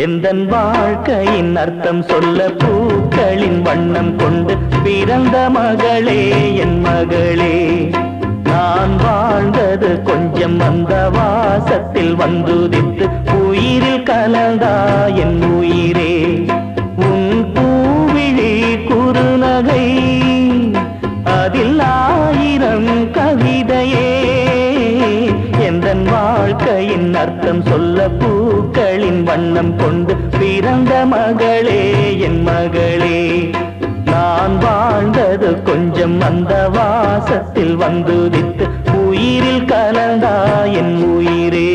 எந்தன் வாழ்க்கையின் அர்த்தம் சொல்ல பூக்களின் வண்ணம் கொண்டு பிறந்த மகளே என் மகளே. நான் வாழ்ந்தது கொஞ்சம் அந்த வாசத்தில் வந்துதித்து உயிரில் கலந்தா என் உயிரே. உன் பூவிழி குறுநகை அதில் ஆயிரம் கவிதையே. எந்தன் வாழ்க்கையின் அர்த்தம் சொல்ல பூக்களின் வண்ணம் கொண்டு பிறந்த மகளே என் மகளே. நான் வாழ்ந்தது கொஞ்சம் அந்த வாசத்தில் வந்துதித்து உயிரில் கலந்தா என் உயிரே.